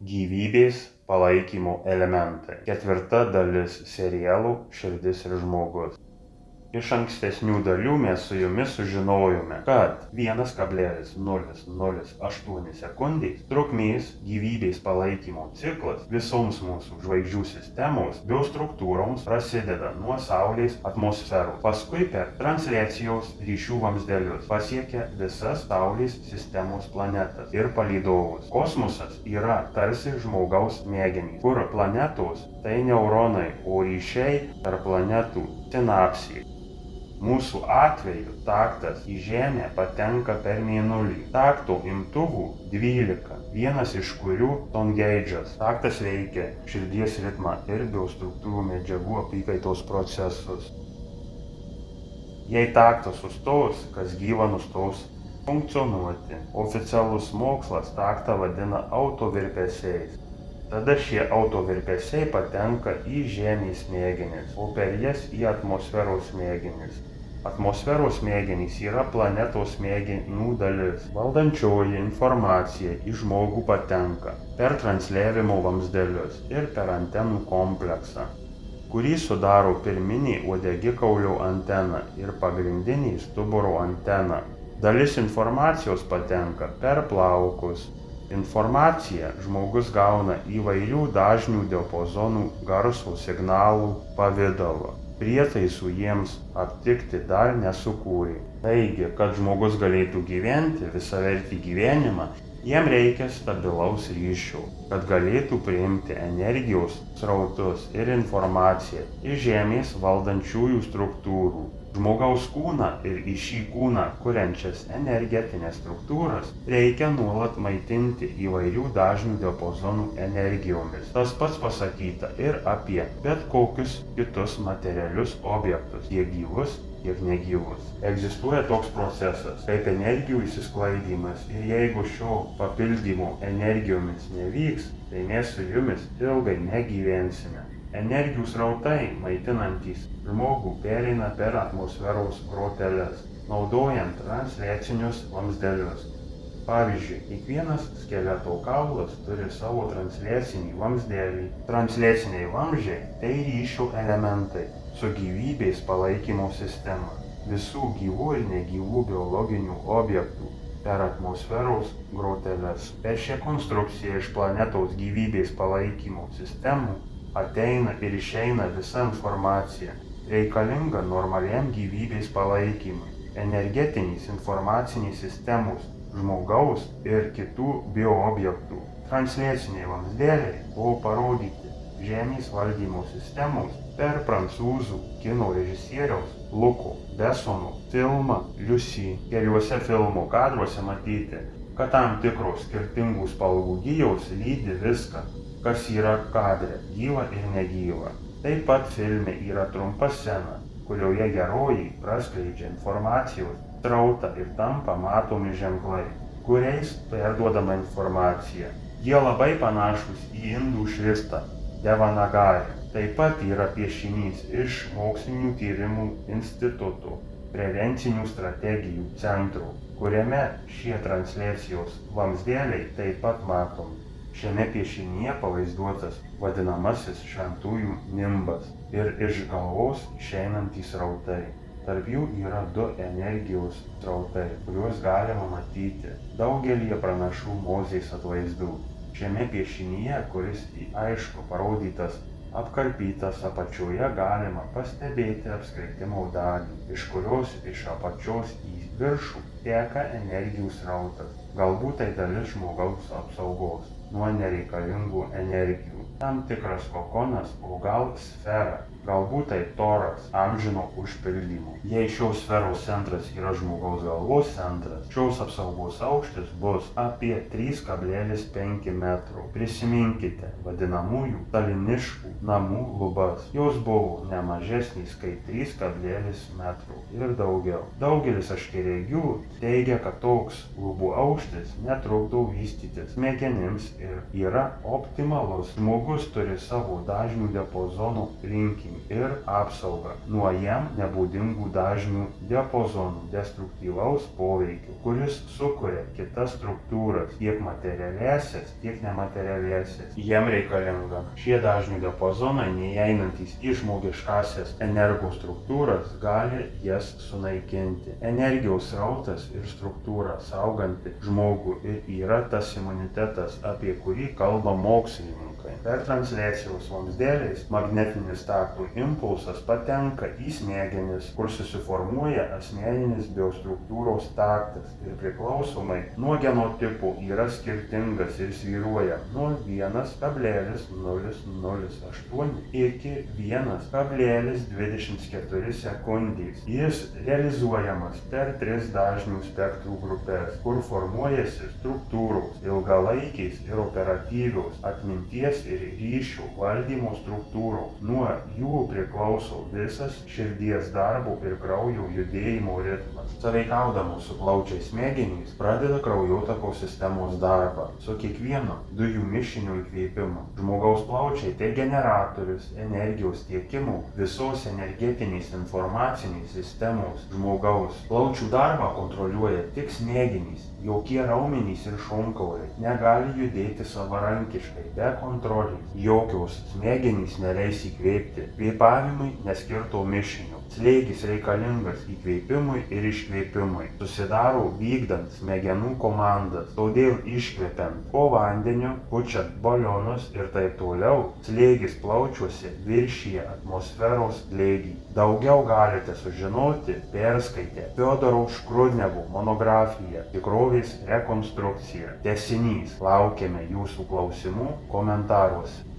Gyvybės palaikymo elementai. 4 dalis serialų Širdis ir žmogus. Iš ankstesnių dalių mes su jumis sužinojome, kad 1,008 sekundės trukmės gyvybės palaikymo ciklas visoms mūsų žvaigždžių sistemos biostruktūroms prasideda nuo Saulės atmosferos, paskui per transliacijos ryšių vamzdelius pasiekia visas Saulės sistemos planetas ir palydovus. Kosmosas yra tarsi žmogaus smegenys, kur planetos tai neuronai, o ryšiai tarp planetų sinapsės. Mūsų atveju taktas į Žemę patenka per Mėnulį. Takto imtuvų 12, vienas iš kurių Tongeidžas. Taktas veikia širdies ritmą ir biostruktūrų medžiagų apykaitos procesus. Jei taktas sustos, kas gyva nustos funkcionuoti. Oficialus mokslas taktą vadina autovirpesiais. Tada šie autovirpesiai patenka į Žemės smegenis, o per jas į atmosferos smegenis. Atmosferos smegenys yra planetos smegenų dalis. Valdančioji informacija į žmogų patenka per transliavimo vamzdelius ir per antenų kompleksą, kurį sudaro pirminė uodegikaulio antena ir pagrindinė stuburo antena. Dalis informacijos patenka per plaukus. Informaciją žmogus gauna įvairių dažnių diapazonų garso signalų pavidalo. Prietaisų jiems aptikti dar nesukūrė. Taigi, kad žmogus galėtų gyventi visavertį gyvenimą, jam reikia stabilaus ryšio, kad galėtų priimti energijos srautus ir informaciją iš Žemės valdančiųjų struktūrų. Žmogaus kūną ir į šį kūną kuriančias energetinės struktūras reikia nuolat maitinti įvairių dažnių diapazonų energijomis. Tas pats pasakyta ir apie bet kokius kitus materialius objektus, tiek gyvus, tiek negyvus. Egzistuoja toks procesas kaip energijų išsisklaidymas ir jeigu šio papildymo energijomis nevyks, tai mes su jumis ilgai negyvensime. Energijų srautai, maitinantys žmogų, pereina per atmosferos groteles, naudojant transliacinius vamzdelius. Pavyzdžiui, kiekvienas skeleto kaulas turi savo transliacinį vamzdelį. Transliaciniai vamzdžiai – tai ryšio elementai su gyvybės palaikymo sistema. Visų gyvų ir negyvų biologinių objektų per atmosferos groteles. Per šią konstrukciją iš planetos gyvybės palaikymo sistemų ateina ir išeina visa informacija, reikalinga normaliam gyvybės palaikymui. Energetinės informacinės sistemos, žmogaus ir kitų bioobjektų. Transliaciniai vamzdeliai buvo parodyti Žemės valdymo sistemos per prancūzų kino režisieriaus Luko Besono filmą Liusi. Keliuose filmo kadruose matyti, kad tam tikros skirtingų spalvų gijos lydi viską, kas yra kadre, gyva ir negyva. Taip pat filme yra trumpa scena, kurioje herojai praskleidžia informacijos srautą ir tampa matomi ženklai, kuriais perduodama informacija. Jie labai panašūs į indų šriftą Devanagari. Taip pat yra piešinys iš Mokslinių tyrimų instituto prevencinių strategijų centro, kuriame šie transliacijos vamzdeliai taip pat matomi. Šiame piešinyje pavaizduotas vadinamasis šventųjų nimbas ir iš galvos išeinantys srautai. Tarp jų yra 2 energijos srautai, kuriuos galima matyti daugelyje pranašų Mozės atvaizdų. Šiame piešinyje, kuris aišku parodytas apkarpytas apačioje, galima pastebėti apskritimo dalį, iš kurios iš apačios į viršų teka energijų srautas. Galbūt tai dalis žmogaus apsaugos nuo nereikalingų energijų. Tam tikras kokonas, o gal sfera. Galbūt tai toras amžino užpildymo. Jei šios sferos centras yra žmogaus galvos centras, šios apsaugos aukštis bus apie 3,5 metrų. Prisiminkite vadinamųjų staliniškų namų lubas. Jos buvo ne mažesnės kaip 3,0 metrų ir daugiau. Daugelis aškiaregių teigia, kad toks lubų aukštis aukštis netrukdo vystytis smegenims ir yra optimalus. Žmogus turi savo dažnių diapazono rinkinį ir apsaugą nuo jam nebūdingų dažnių diapazonų destruktyvaus poveikio, kuris sukuria kitas struktūras, tiek materialesias, tiek nematerialesias. Jam reikalinga šie dažnių diapazonai, neįeinantys į žmogiškasias energostruktūras, gali jas sunaikinti. Energijos srautas ir struktūra sauganti žmogų ir yra tas imunitetas, apie kurį kalba mokslininkai. Per transliacijos vamzdeliais magnetinis taktų impulsas patenka į smegenis, kur susiformuoja asmeninis biostruktūros taktas ir priklausomai nuo genotipų yra skirtingas ir svyruoja nuo 1,008 iki 1,24 sekundės. Jis realizuojamas per 3 dažnių spektrų grupės, kur formuojasi struktūros ilgalaikiais ir operatyvios atminties ir ryšių valdymo struktūros. Nuo jų priklauso visas širdies darbo ir kraujo judėjimo ritmas. Sąveikaudamos su plaučiais smegenys pradeda kraujotakos sistemos darbą. Su kiekvienu dujų mišinio įkvėpimu žmogaus plaučiai tai generatorius energijos tiekimo visos energetinės informacinės sistemos žmogaus. Plaučių darbą kontroliuoja tik smegenys. Jokie raumenys ir šonkauliai negali judėti savarankiškai be kontrolės. Jokios smegenys neleis įkvėpti. Kvėpavimui neskirto mišinio. Slėgis reikalingas įkvėpimui ir iškvėpimui. Susidaro vykdant smegenų komandas. Todėl iškvepiant po vandeniu, pučiant balionus ir taip toliau, slėgis plaučiuose viršija atmosferos slėgį. Daugiau galite sužinoti perskaitę Fiodoro Škrudnevo monografiją Tikrovės rekonstrukcija. Tęsinys. Laukiame jūsų klausimų komentaruose.